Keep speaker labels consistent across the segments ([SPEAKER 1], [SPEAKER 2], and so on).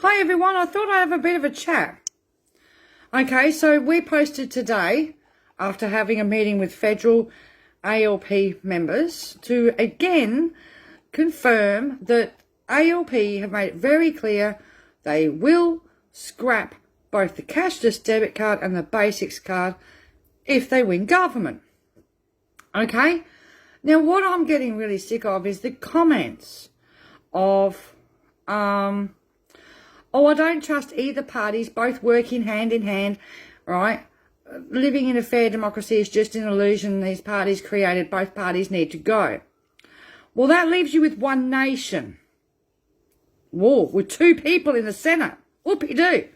[SPEAKER 1] Hi everyone, I thought I'd have a bit of a chat. Okay, so we posted today, after having a meeting with federal ALP members, to again confirm that ALP have made it very clear they will scrap both the cashless debit card and the basics card if they win government. Okay, now what I'm getting really sick of is the comments of oh, I don't trust either parties, both working hand in hand, right? Living in a fair democracy is just an illusion these parties created. Both parties need to go. Well, that leaves you with one nation. Whoa, with two people in the Senate. Whoopie-doo.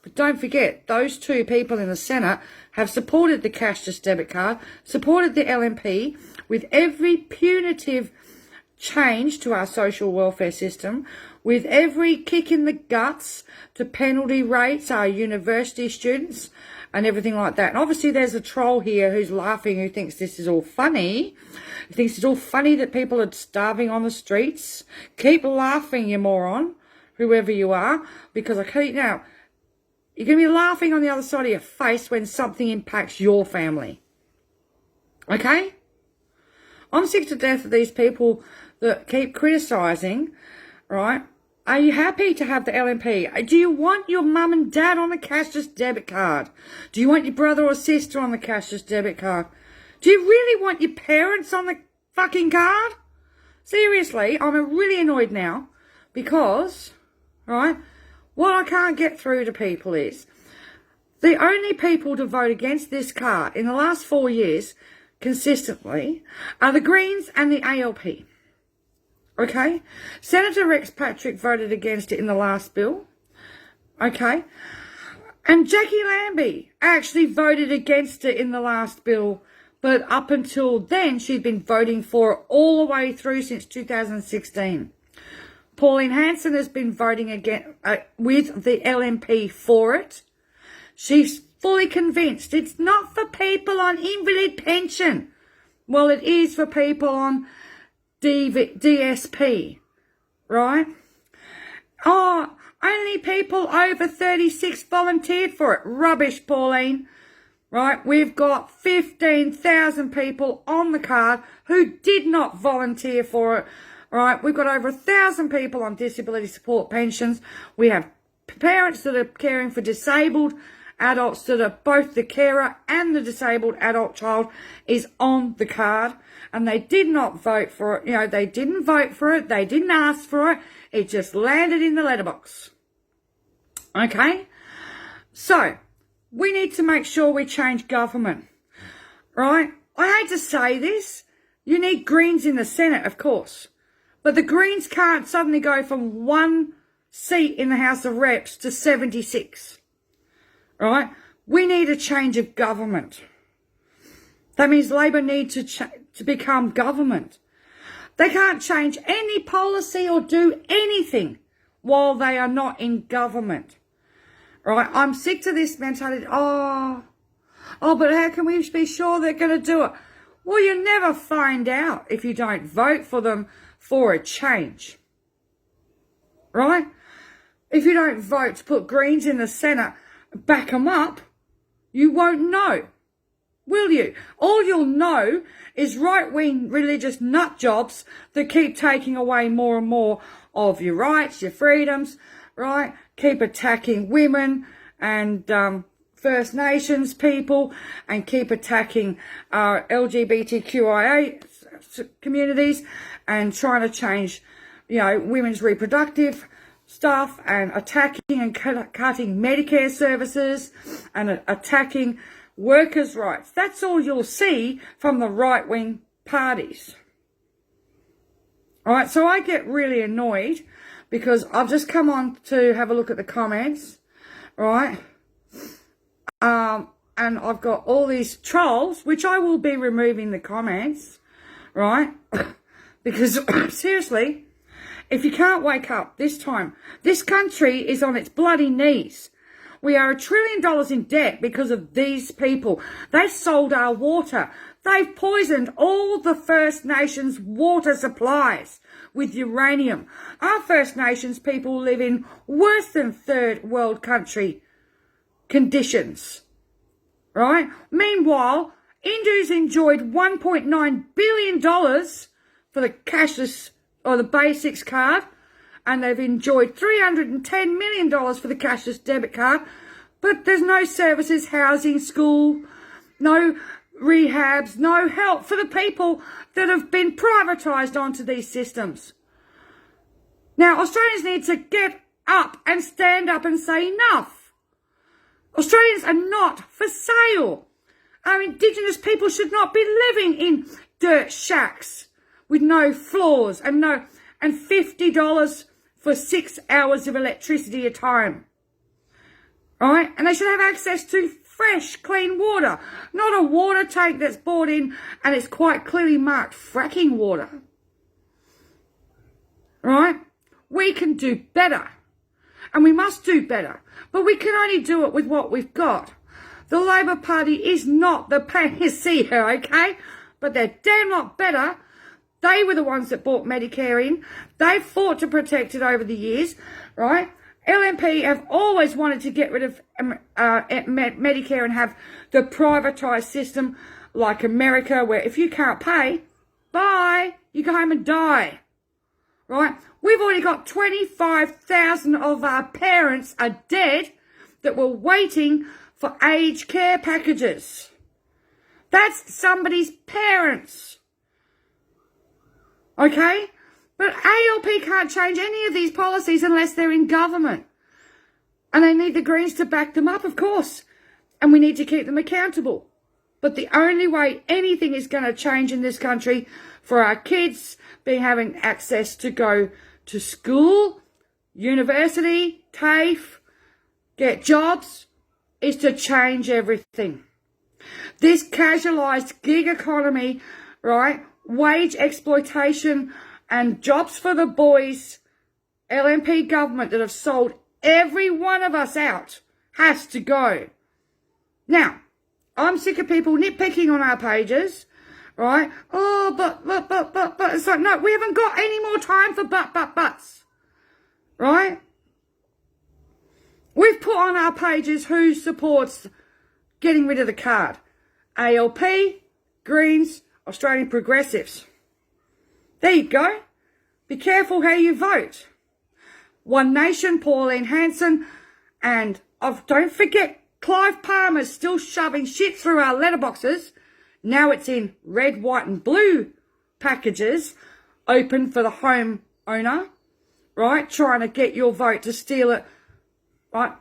[SPEAKER 1] But don't forget, those two people in the Senate have supported the cashless debit card, supported the LNP with every punitive change to our social welfare system, with every kick in the guts to penalty rates, our university students and everything like that. And obviously there's a troll here who's laughing, who thinks this is all funny. He thinks it's all funny that people are starving on the streets. Keep laughing, you moron, whoever you are, because I keep now, you're going to be laughing on the other side of your face when something impacts your family. Okay? I'm sick to death of these people that keep criticising, right? Are you happy to have the LNP? Do you want your mum and dad on the cashless debit card? Do you want your brother or sister on the cashless debit card? Do you really want your parents on the fucking card? Seriously, I'm really annoyed now because, right, what I can't get through to people is the only people to vote against this card in the last 4 years consistently are the Greens and the ALP. Okay? Senator Rex Patrick voted against it in the last bill. Okay? And Jackie Lambie actually voted against it in the last bill, but up until then she'd been voting for it all the way through since 2016. Pauline Hanson has been voting again with the LNP for it. She's fully convinced it's not for people on invalid pension. Well, it is for people on DSP, right? Oh, only people over 36 volunteered for it. Rubbish, Pauline. Right? We've got 15,000 people on the card who did not volunteer for it. Right? We've got over 1,000 people on disability support pensions. We have parents that are caring for disabled adults that are both the carer and the disabled adult child is on the card, and they did not vote for it. You know, they didn't vote for it. They didn't ask for it. It just landed in the letterbox. Okay? So, we need to make sure we change government. Right? I hate to say this. You need Greens in the Senate, of course. But the Greens can't suddenly go from one seat in the House of Reps to 76. Right? We need a change of government. That means Labor need to become government. They can't change any policy or do anything while they are not in government. Right? I'm sick to this mentality. Oh, but how can we be sure they're going to do it? Well, you never find out if you don't vote for them for a change. Right? If you don't vote to put Greens in the Senate, back them up, you won't know, will you? All you'll know is right-wing religious nut jobs that keep taking away more and more of your rights, your freedoms, right? Keep attacking women and First Nations people, and keep attacking LGBTQIA communities, and trying to change, you know, women's reproductive stuff, and attacking and cutting Medicare services, and attacking workers' rights. That's all you'll see from the right-wing parties. All right, so I get really annoyed because I've just come on to have a look at the comments, right? And I've got all these trolls, which I will be removing the comments, right? Because seriously, if you can't wake up this time, this country is on its bloody knees. We are $1 trillion in debt because of these people. They've sold our water. They've poisoned all the First Nations water supplies with uranium. Our First Nations people live in worse than third world country conditions, right? Meanwhile, Hindus enjoyed $1.9 billion for the cashless or the basics card, and they've enjoyed $310 million for the cashless debit card, but there's no services, housing, school, no rehabs, no help for the people that have been privatised onto these systems. Now, Australians need to get up and stand up and say enough. Australians are not for sale. Our Indigenous people should not be living in dirt shacks with no floors and $50 for 6 hours of electricity a time. Right? And they should have access to fresh, clean water, not a water tank that's brought in and it's quite clearly marked fracking water. Right? We can do better. And we must do better. But we can only do it with what we've got. The Labor Party is not the panacea, okay? But they're damn lot better. They were the ones that brought Medicare in. They've fought to protect it over the years, right? LNP have always wanted to get rid of Medicare and have the privatised system like America, where if you can't pay, bye, you go home and die, right? We've already got 25,000 of our parents are dead that were waiting for aged care packages. That's somebody's parents, okay? But ALP can't change any of these policies unless they're in government. And they need the Greens to back them up, of course. And we need to keep them accountable. But the only way anything is going to change in this country for our kids having access to go to school, university, TAFE, get jobs, is to change everything. This casualised gig economy, right, wage exploitation and jobs for the boys, LNP government that have sold every one of us out has to go. Now, I'm sick of people nitpicking on our pages, right? Oh, but. It's like, no, we haven't got any more time for buts, right? We've put on our pages who supports getting rid of the card. ALP, Greens, Australian Progressives. There you go. Be careful how you vote. One Nation, Pauline Hanson, and don't forget Clive Palmer's still shoving shit through our letterboxes. Now it's in red, white and blue packages, open for the home owner, right? Trying to get your vote to steal it, right?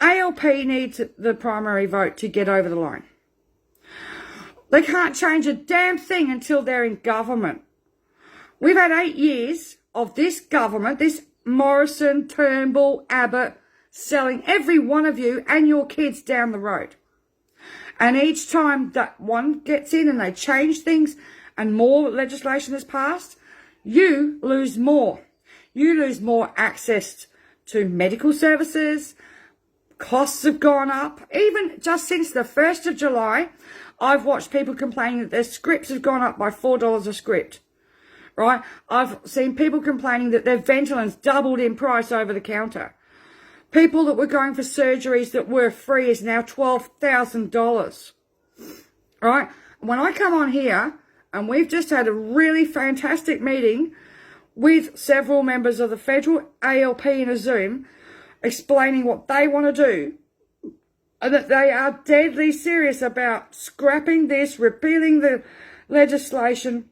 [SPEAKER 1] ALP needs the primary vote to get over the line. They can't change a damn thing until they're in government. We've had 8 years of this government, this Morrison, Turnbull, Abbott, selling every one of you and your kids down the road. And each time that one gets in and they change things and more legislation is passed, you lose more. You lose more access to medical services. Costs have gone up. Even just since the 1st of July, I've watched people complaining that their scripts have gone up by $4 a script. Right? I've seen people complaining that their Ventolins doubled in price over the counter. People that were going for surgeries that were free is now $12,000. Right? When I come on here, and we've just had a really fantastic meeting with several members of the federal ALP in a Zoom, explaining what they want to do, and that they are deadly serious about scrapping this, repealing the legislation,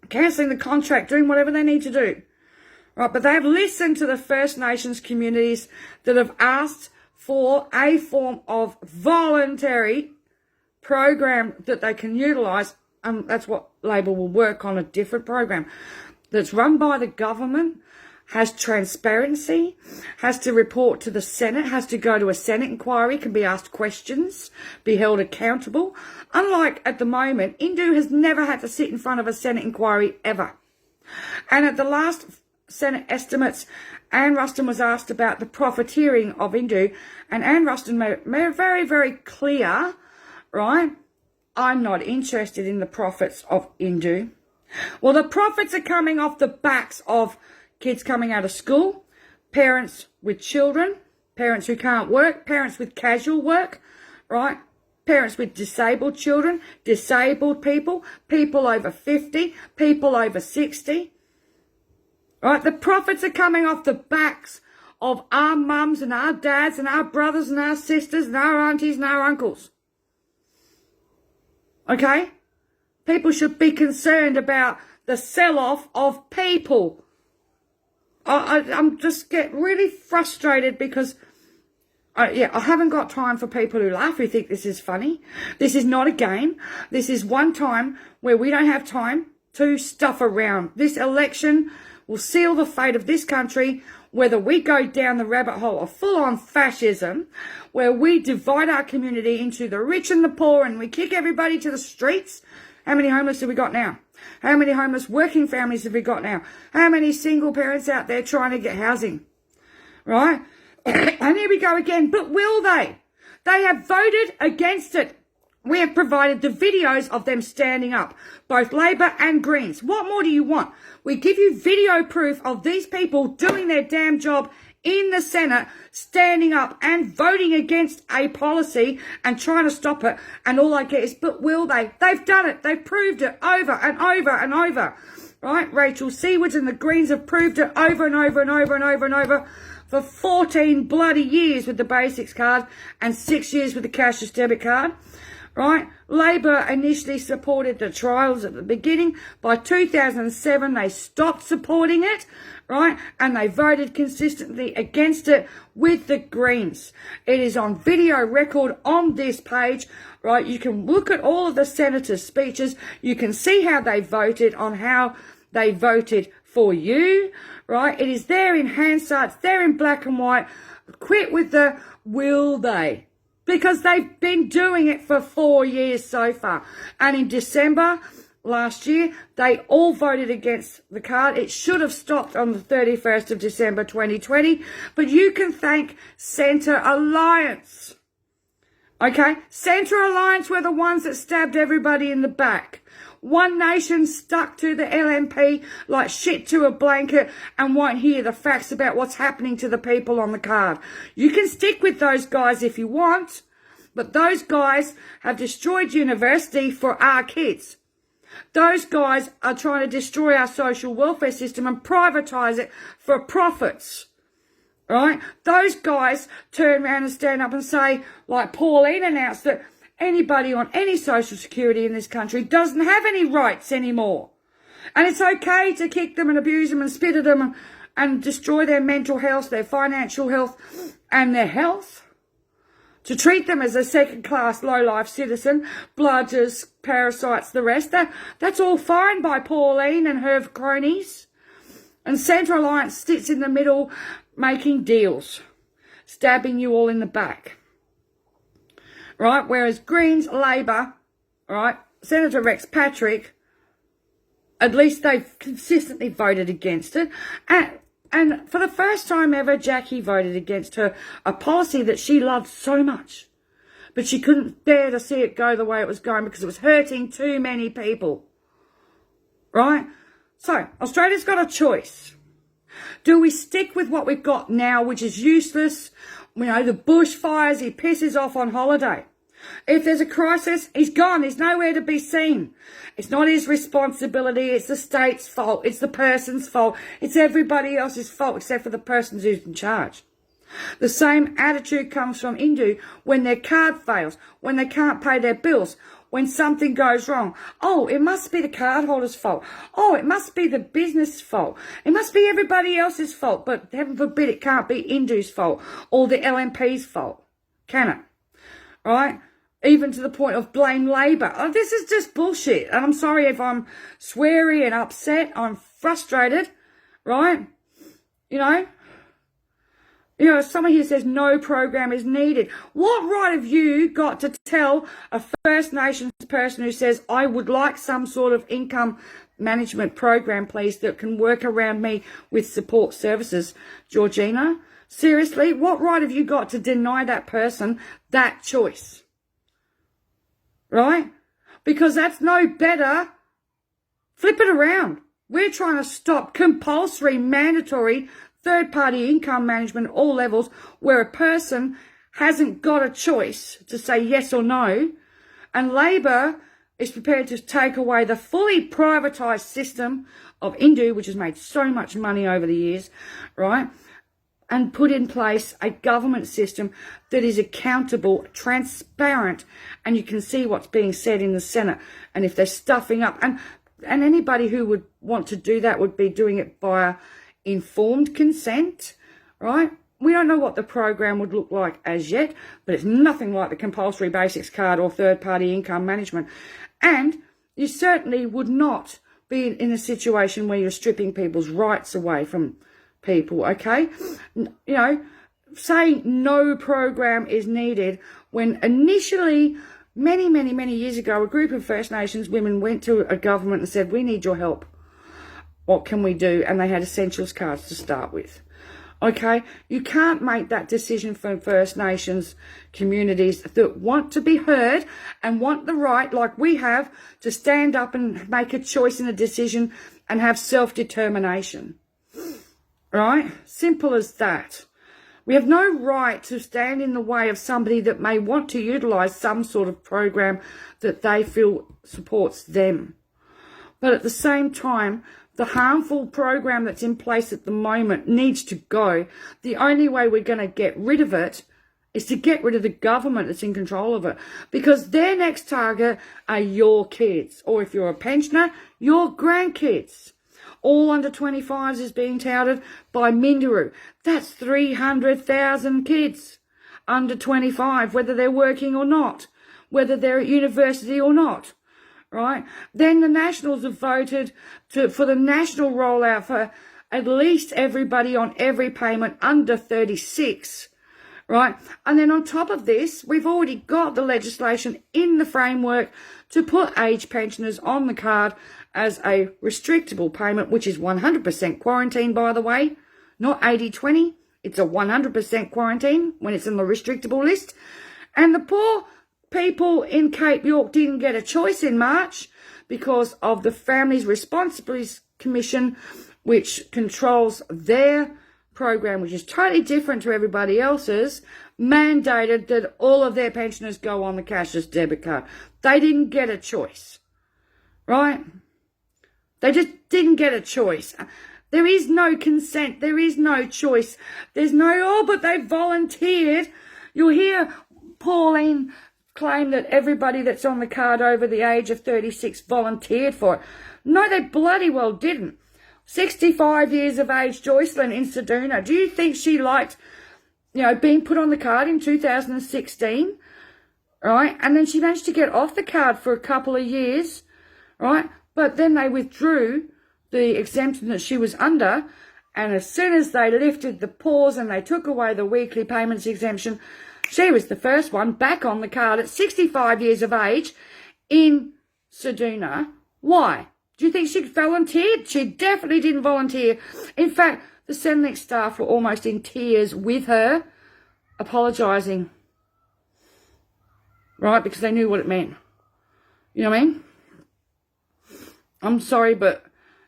[SPEAKER 1] cancelling the contract, doing whatever they need to do. Right, but they've listened to the First Nations communities that have asked for a form of voluntary program that they can utilise, and that's what Labor will work on, a different program that's run by the government, has transparency, has to report to the Senate, has to go to a Senate inquiry, can be asked questions, be held accountable. Unlike at the moment, Indu has never had to sit in front of a Senate inquiry ever. And at the last Senate estimates, Anne Ruston was asked about the profiteering of Indu, and Anne Ruston made it very, very clear, right? I'm not interested in the profits of Indu. Well, the profits are coming off the backs of kids coming out of school, parents with children, parents who can't work, parents with casual work, right? Parents with disabled children, disabled people, people over 50, people over 60. Right? The profits are coming off the backs of our mums and our dads and our brothers and our sisters and our aunties and our uncles. Okay? People should be concerned about the sell-off of people. I'm just get really frustrated because I haven't got time for people who laugh, who think this is funny. This is not a game. This is one time where we don't have time to stuff around. This election will seal the fate of this country, whether we go down the rabbit hole of full-on fascism, where we divide our community into the rich and the poor and we kick everybody to the streets. How many homeless have we got now? How many homeless working families have we got now? How many single parents out there trying to get housing? Right? And here we go again. But will they? They have voted against it. We have provided the videos of them standing up, both Labor and Greens. What more do you want? We give you video proof of these people doing their damn job in the Senate, standing up and voting against a policy and trying to stop it. And all I get is, but will they? They've done it. They've proved it over and over and over. Right? Rachel Seawards and the Greens have proved it over and over and over and over and over for 14 bloody years with the basics card and 6 years with the cashless debit card. Right? Labor initially supported the trials at the beginning. By 2007, they stopped supporting it, right? And they voted consistently against it with the Greens. It is on video record on this page, right? You can look at all of the senators' speeches. You can see how they voted, on how they voted for you, right? It is there in Hansard, it's there in black and white. Quit with the will they. Because they've been doing it for 4 years so far. And in December last year, they all voted against the card. It should have stopped on the 31st of December 2020. But you can thank Centre Alliance. Okay? Centre Alliance were the ones that stabbed everybody in the back. One Nation stuck to the LNP like shit to a blanket and won't hear the facts about what's happening to the people on the card. You can stick with those guys if you want, but those guys have destroyed university for our kids. Those guys are trying to destroy our social welfare system and privatise it for profits. Right? Those guys turn around and stand up and say, like Pauline announced, that anybody on any social security in this country doesn't have any rights anymore. And it's okay to kick them and abuse them and spit at them and destroy their mental health, their financial health and their health. To treat them as a second-class, low-life citizen, bludgers, parasites, the rest. That's all fine by Pauline and her cronies. And Centre Alliance sits in the middle making deals, stabbing you all in the back. Right, whereas Greens, Labor, right, Senator Rex Patrick, at least they've consistently voted against it. And for the first time ever, Jackie voted against a policy that she loved so much. But she couldn't bear to see it go the way it was going because it was hurting too many people. Right? So, Australia's got a choice. Do we stick with what we've got now, which is useless? You know, the bushfires, he pisses off on holiday. If there's a crisis, he's gone. He's nowhere to be seen. It's not his responsibility. It's the state's fault. It's the person's fault. It's everybody else's fault except for the person who's in charge. The same attitude comes from Indu when their card fails, when they can't pay their bills, when something goes wrong. Oh, it must be the cardholder's fault. Oh, it must be the business fault. It must be everybody else's fault. But heaven forbid it can't be Indu's fault or the LNP's fault. Can it? Right? Even to the point of blame Labor. Oh, this is just bullshit. And I'm sorry if I'm sweary and upset. I'm frustrated. Right? You know, someone here says no program is needed. What right have you got to tell a First Nations person who says, I would like some sort of income management program, please, that can work around me with support services? Georgina, seriously, what right have you got to deny that person that choice? Right? Because that's no better Flip it around. We're trying to stop compulsory, mandatory, third-party income management at all levels where a person hasn't got a choice to say yes or no. And Labor is prepared to take away the fully privatised system of Indu, which has made so much money over the years, right? And put in place a government system that is accountable, transparent, and you can see what's being said in the Senate. And if they're stuffing up, and anybody who would want to do that would be doing it via informed consent, right? We don't know what the program would look like as yet, but it's nothing like the compulsory basics card or third-party income management. And you certainly would not be in a situation where you're stripping people's rights away from people, okay? You know, saying no program is needed when initially, many years ago, a group of First Nations women went to a government and said, we need your help. What can we do? And they had essentials cards to start with. Okay, you can't make that decision for First Nations communities that want to be heard and want the right, like we have, to stand up and make a choice and a decision and have self-determination. Right? Simple as that. We have no right to stand in the way of somebody that may want to utilise some sort of program that they feel supports them. But at the same time, the harmful program that's in place at the moment needs to go. The only way we're going to get rid of it is to get rid of the government that's in control of it. Because their next target are your kids. Or if you're a pensioner, your grandkids. All under 25s is being touted by Minderoo. That's 300,000 kids under 25, whether they're working or not, whether they're at university or not. Right? Then the Nationals have voted for the national rollout for at least everybody on every payment under 36. Right? And then on top of this, we've already got the legislation in the framework to put age pensioners on the card as a restrictable payment, which is 100% quarantine, by the way, not 80-20. It's a 100% quarantine when it's in the restrictable list. And the poor people in Cape York didn't get a choice in March because of the Families Responsibilities Commission, which controls their program, which is totally different to everybody else's, mandated that all of their pensioners go on the cashless debit card. They didn't get a choice, right? They just didn't get a choice. There is no consent. There is no choice. There's no, oh, but they volunteered. You'll hear Pauline claim that everybody that's on the card over the age of 36 volunteered for it. No, they bloody well didn't. 65 years of age, Joycelyn in Seduna. Do you think she liked, being put on the card in 2016? Right? And then she managed to get off the card for a couple of years. Right? But then they withdrew the exemption that she was under. And as soon as they lifted the pause and they took away the weekly payments exemption, she was the first one back on the card at 65 years of age in Seduna. Why? Do you think she volunteered? She definitely didn't volunteer. In fact, the Centrelink staff were almost in tears with her, apologising. Right? Because they knew what it meant. You know what I mean? I'm sorry, but,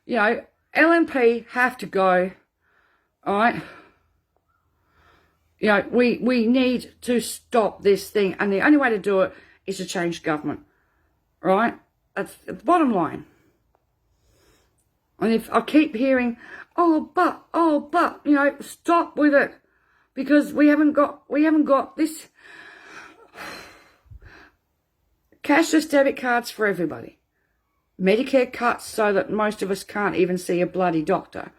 [SPEAKER 1] LNP have to go. All right? We need to stop this thing, and the only way to do it is to change government, right? That's the bottom line. And if I keep hearing, but, stop with it, because we haven't got this cashless debit cards for everybody. Medicare cuts so that most of us can't even see a bloody doctor,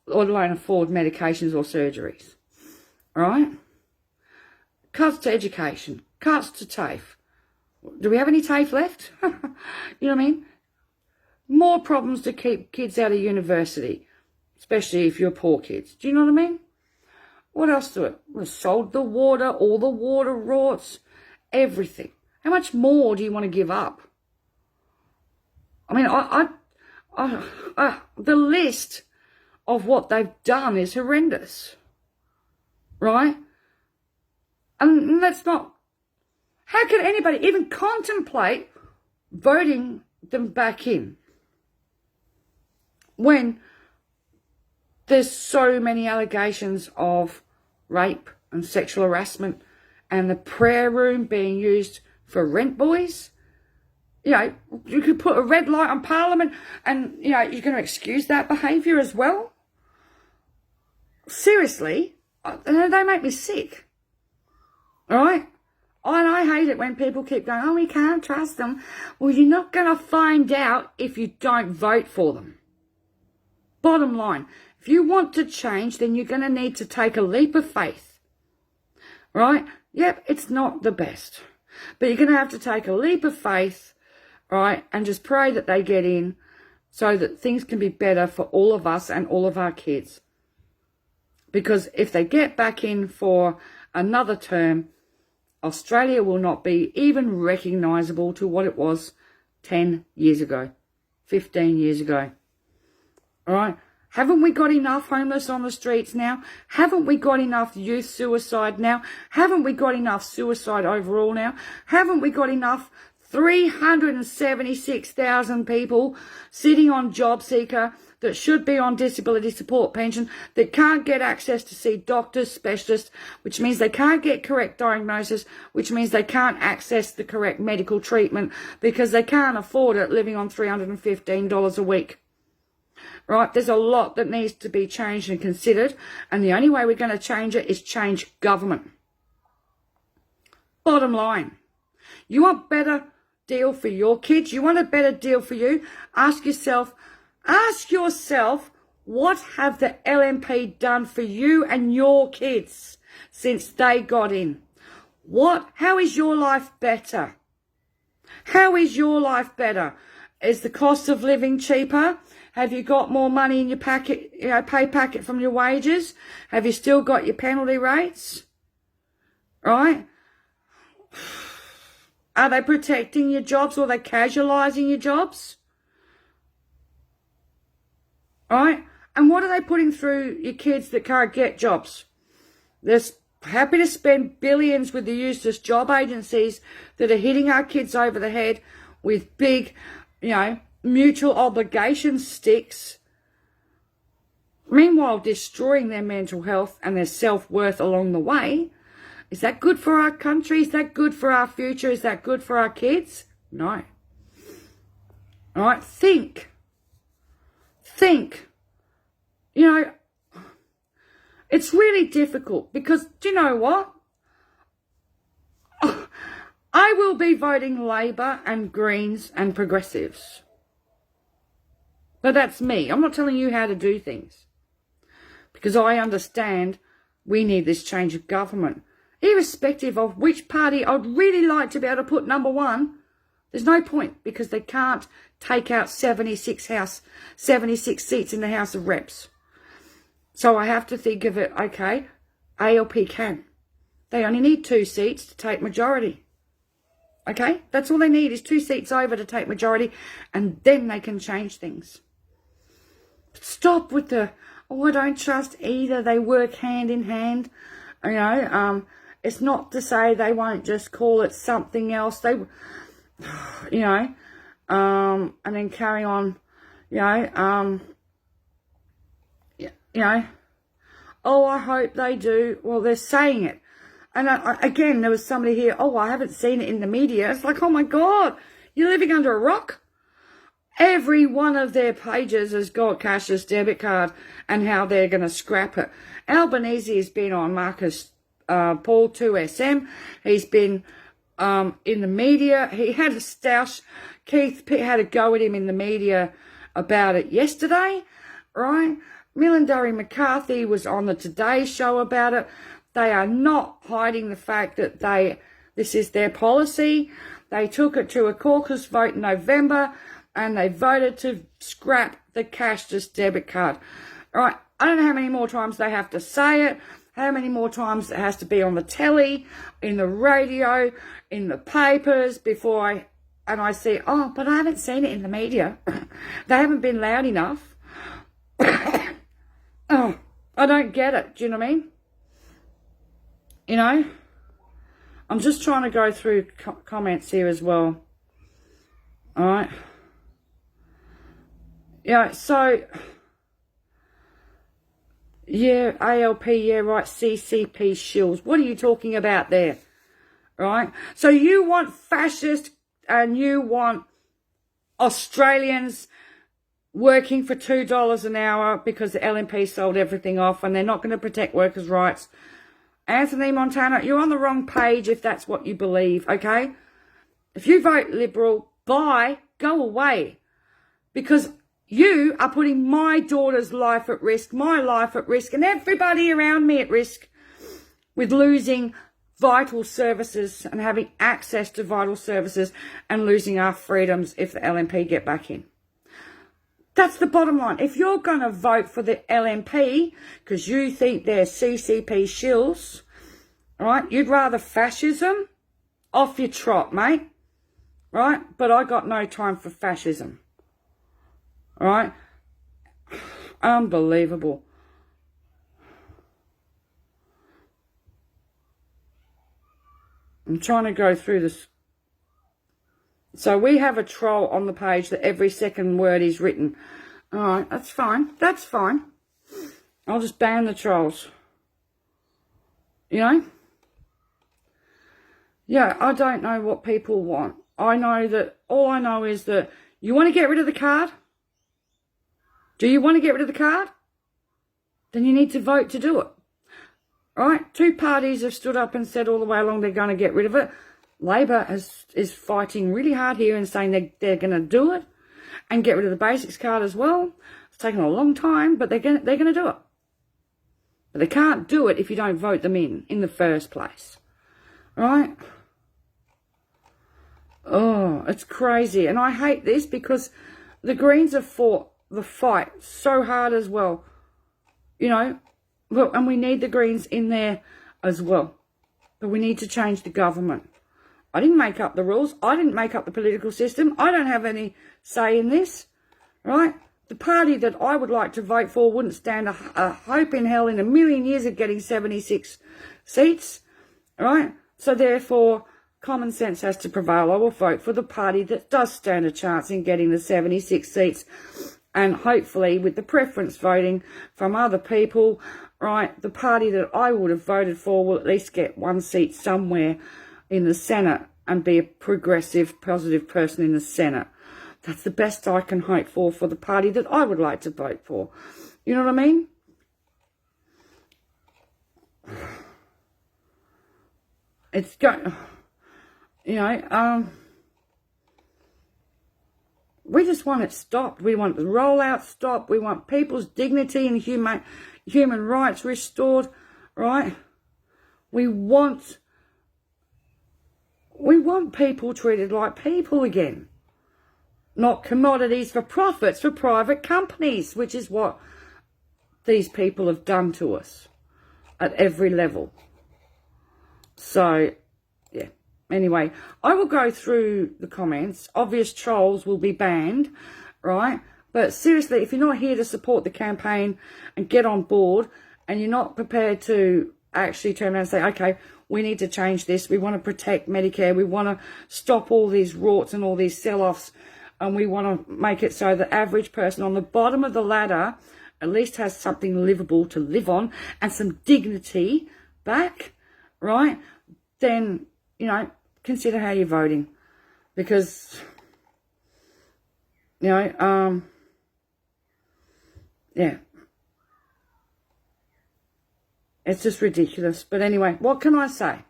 [SPEAKER 1] let alone afford medications or surgeries. Right? Cuts to education. Cuts to TAFE. Do we have any TAFE left? You know what I mean? More problems to keep kids out of university, especially if you're poor kids. Do you know what I mean? What else do it? We sold the water, all the water rorts, everything. How much more do you want to give up? I mean, the list of what they've done is horrendous. Right? And that's not... How can anybody even contemplate voting them back in? when there's so many allegations of rape and sexual harassment and the prayer room being used for rent boys? You know, you could put a red light on Parliament and, you know, you're going to excuse that behaviour as well? Seriously, they make me sick. All right? And I hate it when people keep going, oh, we can't trust them. Well, you're not going to find out if you don't vote for them. Bottom line, if you want to change, then you're going to need to take a leap of faith. Right? Yep, it's not the best. But you're going to have to take a leap of faith, right, and just pray that they get in so that things can be better for all of us and all of our kids. Because if they get back in for another term, Australia will not be even recognisable to what it was 10 years ago, 15 years ago. All right? Haven't we got enough homeless on the streets now? Haven't we got enough youth suicide now? Haven't we got enough suicide overall now? Haven't we got enough 376,000 people sitting on job seeker that should be on disability support pension, that can't get access to see doctors, specialists, which means they can't get correct diagnosis, which means they can't access the correct medical treatment because they can't afford it living on $315 a week. Right? There's a lot that needs to be changed and considered, and the only way we're going to change it is change government. Bottom line, you want better deal for your kids? You want a better deal for you? Ask yourself, what have the LNP done for you and your kids since they got in? How is your life better? How is your life better? Is the cost of living cheaper? Have you got more money in your packet, pay packet from your wages? Have you still got your penalty rates? Right? Are they protecting your jobs or are they casualising your jobs? Right? And what are they putting through your kids that can't get jobs? They're happy to spend billions with the useless job agencies that are hitting our kids over the head with big, mutual obligation sticks. Meanwhile, destroying their mental health and their self-worth along the way. Is that good for our country? Is that good for our future? Is that good for our kids? No. All right, think. It's really difficult because, do you know what? I will be voting Labor and Greens and Progressives. But that's me. I'm not telling you how to do things. Because I understand we need this change of government. Irrespective of which party I'd really like to be able to put number one, there's no point because they can't take out 76 seats in the House of Reps. So I have to think of it, okay, ALP can. They only need 2 seats to take majority. Okay? That's all they need is 2 seats over to take majority and then they can change things. Stop with the, I don't trust either. They work hand in hand. It's not to say they won't just call it something else. They, and then carry on, oh, I hope they do. Well, they're saying it. And again, there was somebody here, I haven't seen it in the media. It's like, oh my God, you're living under a rock? Every one of their pages has got cashless debit card and how they're going to scrap it. Albanese has been on Marcus Paul 2SM. He's been in the media. He had a stoush. Keith had a go at him in the media about it yesterday, right? Milandari McCarthy was on the Today Show about it. They are not hiding the fact that this is their policy. They took it to a caucus vote in November and they voted to scrap the cashless debit card. All right, I don't know how many more times they have to say it, how many more times it has to be on the telly, in the radio, in the papers before I see, but I haven't seen it in the media. They haven't been loud enough. I don't get it. Do you know what I mean? I'm just trying to go through comments here as well. All right. Yeah, so, yeah, ALP, yeah, right, CCP shills. What are you talking about there? Right? So you want fascist and you want Australians working for $2 an hour because the LNP sold everything off and they're not going to protect workers' rights. Anthony Montana, you're on the wrong page if that's what you believe, okay? If you vote Liberal, bye, go away. Because you are putting my daughter's life at risk, my life at risk, and everybody around me at risk with losing vital services and having access to vital services and losing our freedoms if the LNP get back in. That's the bottom line. If you're going to vote for the LNP because you think they're CCP shills, right, you'd rather fascism, off your trot, mate, right? But I got no time for fascism, right? Unbelievable. I'm trying to go through this. So we have a troll on the page that every second word is written. All right, that's fine. That's fine. I'll just ban the trolls. You know? Yeah, I don't know what people want. I know that, all I know is that you want to get rid of the card? Do you want to get rid of the card? Then you need to vote to do it. Right? Two parties have stood up and said all the way along they're going to get rid of it. Labor is fighting really hard here and saying they're going to do it and get rid of the basics card as well. It's taken a long time, but they're going to do it. But they can't do it if you don't vote them in the first place. Right? Oh, it's crazy. And I hate this because the Greens have fought the fight so hard as well. You know, well, and we need the Greens in there as well. But we need to change the government. I didn't make up the rules. I didn't make up the political system. I don't have any say in this, right? The party that I would like to vote for wouldn't stand a hope in hell in a million years of getting 76 seats, right? So therefore, common sense has to prevail. I will vote for the party that does stand a chance in getting the 76 seats. And hopefully, with the preference voting from other people, right, the party that I would have voted for will at least get one seat somewhere in the Senate and be a progressive, positive person in the Senate. That's the best I can hope for the party that I would like to vote for. You know what I mean? It's going, you know, we just want it stopped. We want the rollout stopped. We want people's dignity and human rights restored, right? We want people treated like people again. Not commodities for profits for private companies, which is what these people have done to us at every level. So, yeah. Anyway, I will go through the comments. Obvious trolls will be banned, right? But seriously, if you're not here to support the campaign and get on board and you're not prepared to actually turn around and say, okay, we need to change this. We want to protect Medicare. We want to stop all these rorts and all these sell-offs. And we want to make it so the average person on the bottom of the ladder at least has something livable to live on and some dignity back, right? Then, you know, consider how you're voting. Because, you know, yeah. It's just ridiculous. But anyway, what can I say?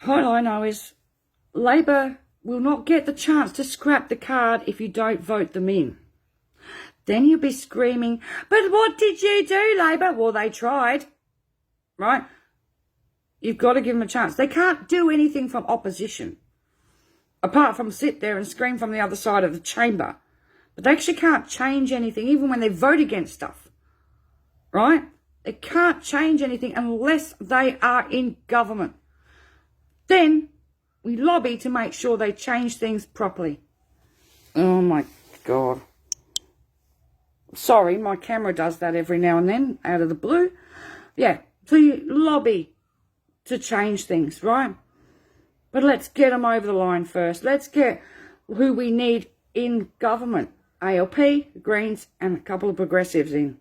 [SPEAKER 1] All I know is Labor will not get the chance to scrap the card if you don't vote them in. Then you'll be screaming, but what did you do, Labor? Well, they tried, right? You've got to give them a chance. They can't do anything from opposition, apart from sit there and scream from the other side of the chamber. But they actually can't change anything, even when they vote against stuff, right? They can't change anything unless they are in government. Then we lobby to make sure they change things properly. Oh, my God. Sorry, my camera does that every now and then, out of the blue. Yeah, so you lobby to change things, right? But let's get them over the line first. Let's get who we need in government. ALP, Greens, and a couple of progressives in.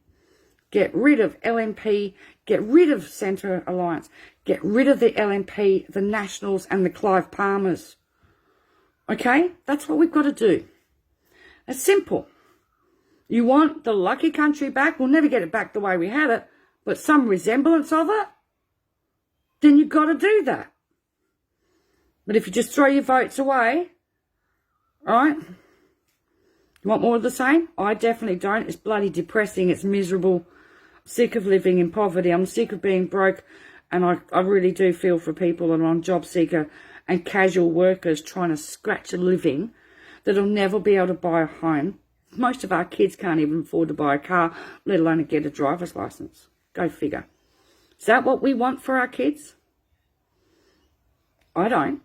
[SPEAKER 1] Get rid of LNP, get rid of Centre Alliance, get rid of the LNP, the Nationals, and the Clive Palmers. Okay? That's what we've got to do. It's simple. You want the lucky country back? We'll never get it back the way we had it, but some resemblance of it? Then you've got to do that. But if you just throw your votes away, right? You want more of the same? I definitely don't. It's bloody depressing. It's miserable. I'm sick of living in poverty. I'm sick of being broke. And I really do feel for people that are on job seeker and casual workers trying to scratch a living that'll never be able to buy a home. Most of our kids can't even afford to buy a car, let alone get a driver's license. Go figure. Is that what we want for our kids? I don't.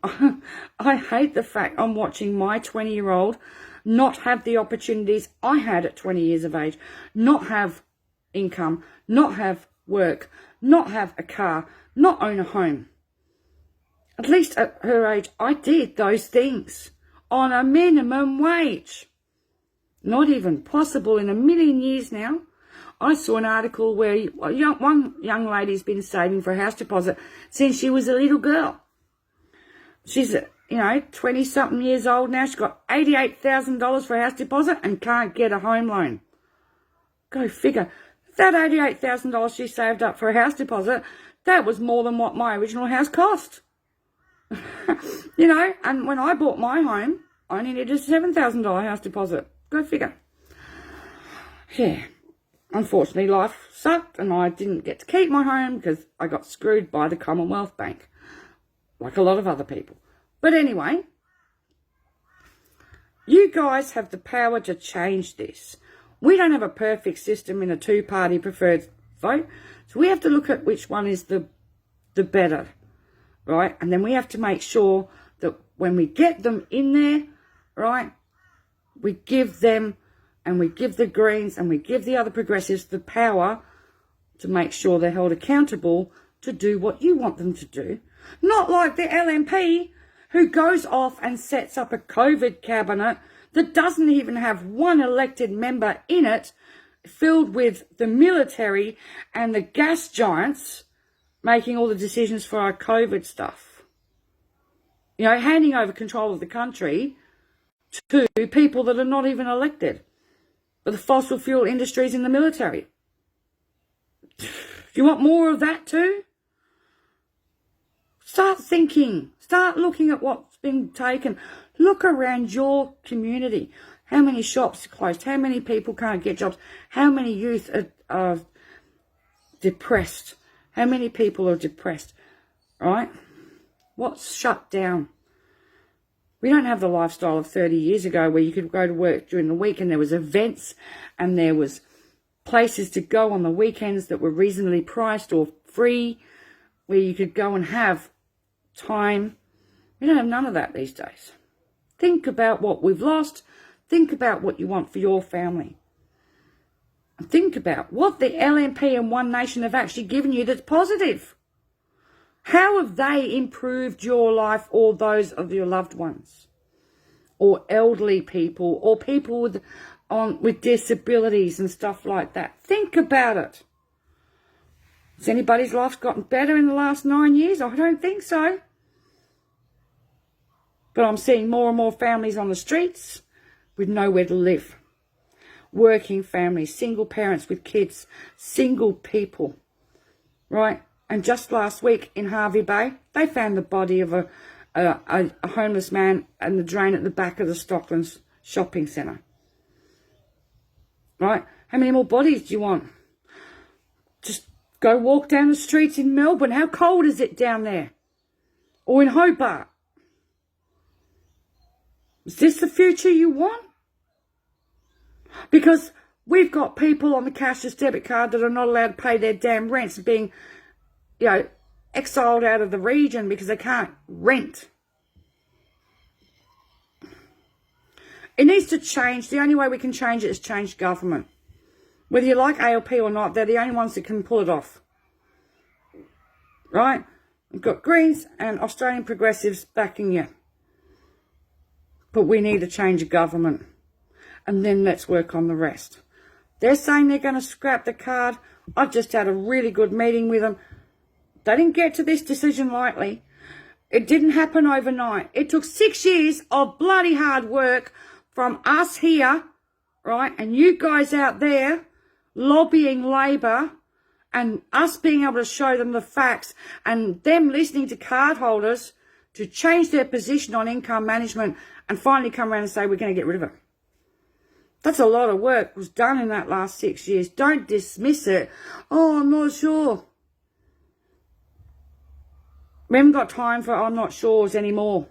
[SPEAKER 1] I hate the fact I'm watching my 20-year-old not have the opportunities I had at 20 years of age, not have income, not have work, not have a car, not own a home. At least at her age, I did those things on a minimum wage. Not even possible in a million years now. I saw an article where one young lady's been saving for a house deposit since she was a little girl. She's, 20-something years old now. She's got $88,000 for a house deposit and can't get a home loan. Go figure. That $88,000 she saved up for a house deposit, that was more than what my original house cost. And when I bought my home, I only needed a $7,000 house deposit. Go figure. Yeah. Unfortunately, life sucked and I didn't get to keep my home because I got screwed by the Commonwealth Bank. Like a lot of other people. But anyway, you guys have the power to change this. We don't have a perfect system in a two-party preferred vote. So we have to look at which one is the better, right? And then we have to make sure that when we get them in there, right, we give them and we give the Greens and we give the other progressives the power to make sure they're held accountable to do what you want them to do. Not like the LNP who goes off and sets up a COVID cabinet that doesn't even have one elected member in it, filled with the military and the gas giants making all the decisions for our COVID stuff. Handing over control of the country to people that are not even elected. But the fossil fuel industries in the military. Do you want more of that too? Start thinking. Start looking at what's been taken. Look around your community. How many shops are closed? How many people can't get jobs? How many youth are depressed? How many people are depressed? Right? What's shut down? We don't have the lifestyle of 30 years ago where you could go to work during the week and there was events and there was places to go on the weekends that were reasonably priced or free, where you could go and have time. We don't have none of that these days. Think about what we've lost. Think about what you want for your family. And think about what the LNP and One Nation have actually given you that's positive. How have they improved your life or those of your loved ones? Or elderly people or people with disabilities and stuff like that? Think about it. Has anybody's life gotten better in the last 9 years? I don't think so. But I'm seeing more and more families on the streets with nowhere to live. Working families, single parents with kids, single people, right? And just last week in Hervey Bay, they found the body of a homeless man in the drain at the back of the Stocklands shopping centre. Right? How many more bodies do you want? Just go walk down the streets in Melbourne. How cold is it down there? Or in Hobart? Is this the future you want? Because we've got people on the cashless debit card that are not allowed to pay their damn rents, being exiled out of the region because they can't rent. It needs to change. The only way we can change it is change government. Whether you like ALP or not, they're the only ones that can pull it off. Right? We've got Greens and Australian progressives backing you. But we need a change of government. and then let's work on the rest. They're saying they're going to scrap the card. I've just had a really good meeting with them. They didn't get to this decision lightly. It didn't happen overnight. It took 6 years of bloody hard work from us here, right, and you guys out there lobbying Labor, and us being able to show them the facts, and them listening to card holders to change their position on income management and finally come around and say, we're going to get rid of it. That's a lot of work was done in that last 6 years. Don't dismiss it. Oh, I'm not sure. We haven't got time for I'm not sure's anymore.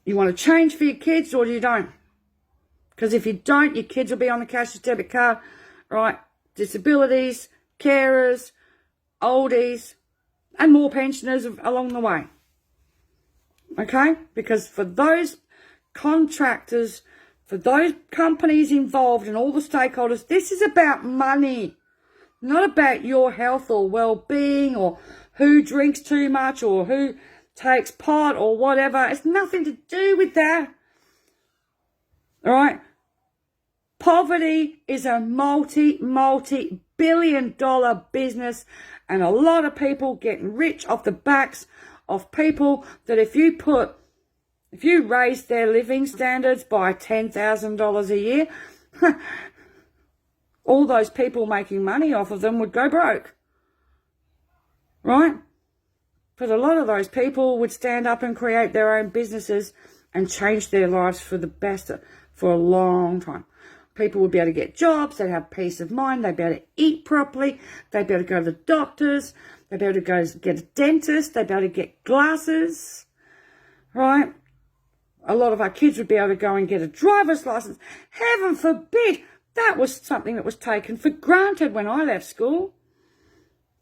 [SPEAKER 1] You want to change for your kids or you don't? Because if you don't, your kids will be on the cashless debit card, right? Disabilities, carers, oldies, and more pensioners along the way. Okay? Because for those contractors, for those companies involved and all the stakeholders, this is about money, not about your health or well-being or who drinks too much or who takes pot or whatever. It's nothing to do with that. All right? Poverty is a multi-billion-dollar business, and a lot of people getting rich off the backs of people that if you raise their living standards by $10,000 a year, all those people making money off of them would go broke. Right? But a lot of those people would stand up and create their own businesses and change their lives for the best for a long time. People would be able to get jobs, they'd have peace of mind, they'd be able to eat properly, they'd be able to go to the doctors, they'd be able to go get a dentist, they'd be able to get glasses, right? A lot of our kids would be able to go and get a driver's license. Heaven forbid, that was something that was taken for granted when I left school.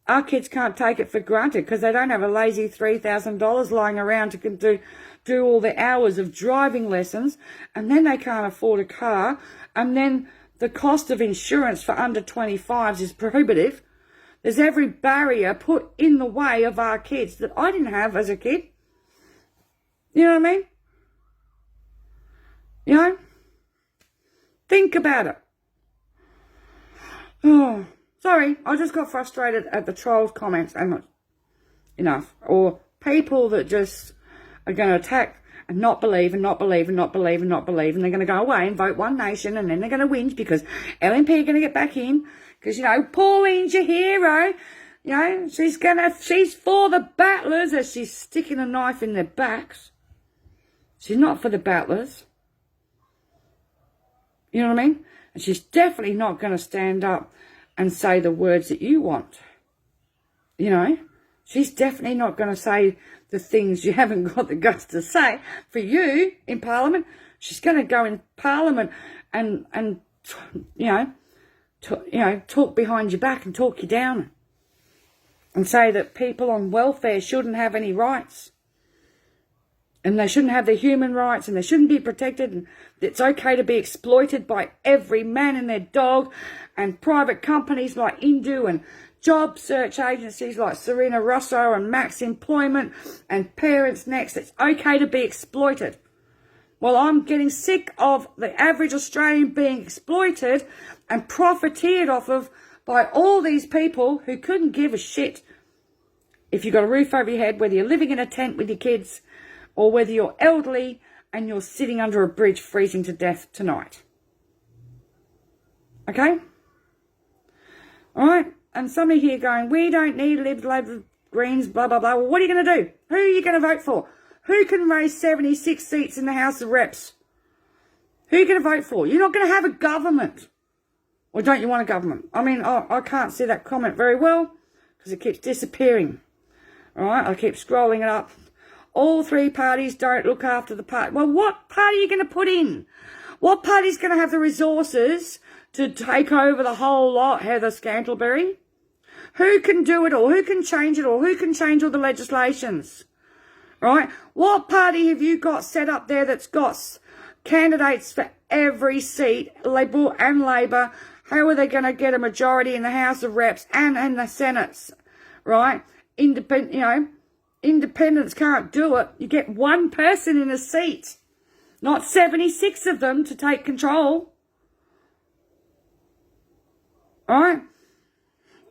[SPEAKER 1] Our kids can't take it for granted because they don't have a lazy $3,000 lying around to do all the hours of driving lessons, and then they can't afford a car, and then the cost of insurance for under 25s is prohibitive. There's every barrier put in the way of our kids that I didn't have as a kid. You know what I mean? You know? Think about it. Oh, sorry, I just got frustrated at the trolls' comments and not enough. Or people that just are going to attack and not believe and not believe and not believe and not believe, and they're going to go away and vote One Nation, and then they're going to whinge because LNP are going to get back in because, you know, Pauline's your hero. You know, she's for the battlers as she's sticking a knife in their backs. She's not for the battlers. You know what I mean? And she's definitely not going to stand up and say the words that you want. You know? She's definitely not going to say the things you haven't got the guts to say for you in Parliament. She's going to go in Parliament and talk behind your back and talk you down and say that people on welfare shouldn't have any rights. And they shouldn't have their human rights, and they shouldn't be protected, and it's okay to be exploited by every man and their dog, and private companies like Indu, and job search agencies like Serena Rosso and Max Employment and Parents Next. It's okay to be exploited. Well, I'm getting sick of the average Australian being exploited and profiteered off of by all these people who couldn't give a shit if you've got a roof over your head, whether you're living in a tent with your kids, or whether you're elderly and you're sitting under a bridge freezing to death tonight. Okay? All right? And somebody here going, we don't need Libs, Labor, Greens, blah, blah, blah. Well, what are you going to do? Who are you going to vote for? Who can raise 76 seats in the House of Reps? Who are you going to vote for? You're not going to have a government. Or don't you want a government? I mean, I can't see that comment very well because it keeps disappearing. All right? I keep scrolling it up. All three parties don't look after the party. Well, what party are you going to put in? What party's going to have the resources to take over the whole lot, Heather Scantlebury? Who can do it all? Who can change it all? Who can change all the legislations? Right? What party have you got set up there that's got candidates for every seat, Liberal and Labor? How are they going to get a majority in the House of Reps and the Senates? Right? Independents can't do it. You get one person in a seat. not 76 of them to take control. All right?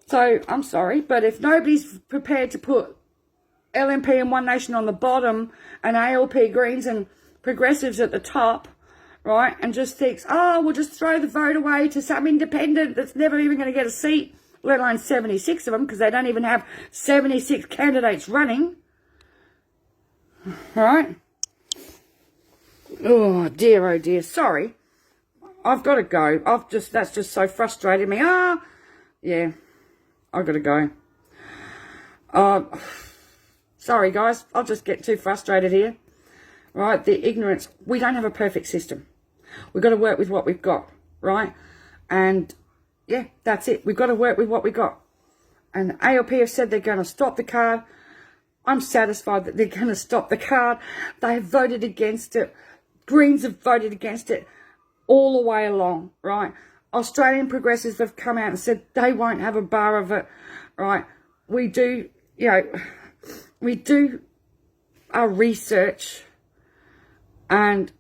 [SPEAKER 1] So, I'm sorry, but if nobody's prepared to put LNP and One Nation on the bottom and ALP Greens and Progressives at the top, right, and just thinks, oh, we'll just throw the vote away to some independent that's never even going to get a seat, let alone 76 of them, because they don't even have 76 candidates running. All right? Oh dear, sorry. I've got to go. That's just so frustrated me. Yeah, I've got to go. Sorry guys, I'll just get too frustrated here. Right, the ignorance. We don't have a perfect system. We've got to work with what we've got, right? And yeah, that's it. We've got to work with what we got. And ALP have said they're going to stop the card. I'm satisfied that they're going to stop the card. They have voted against it. Greens have voted against it all the way along, right? Australian progressives have come out and said they won't have a bar of it, right? We do, we do our research, and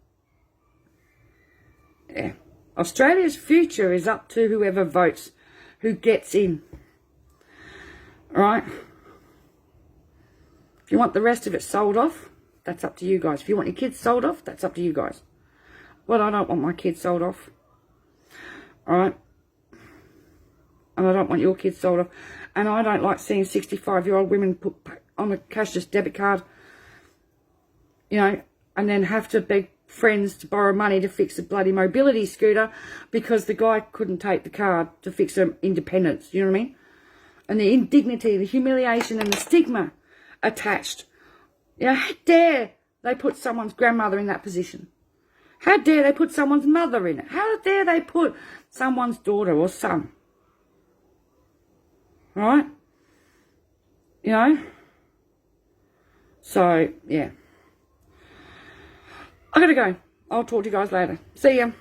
[SPEAKER 1] yeah, Australia's future is up to whoever votes, who gets in, right? If you want the rest of it sold off, that's up to you guys. If you want your kids sold off, that's up to you guys. Well, I don't want my kids sold off. All right? And I don't want your kids sold off. And I don't like seeing 65-year-old women put on a cashless debit card, and then have to beg friends to borrow money to fix a bloody mobility scooter because the guy couldn't take the card to fix her independence. You know what I mean? And the indignity, the humiliation and the stigma attached. How dare they put someone's grandmother in that position? How dare they put someone's mother in it? How dare they put someone's daughter or son? Right? So, yeah. I gotta go. I'll talk to you guys later. See ya.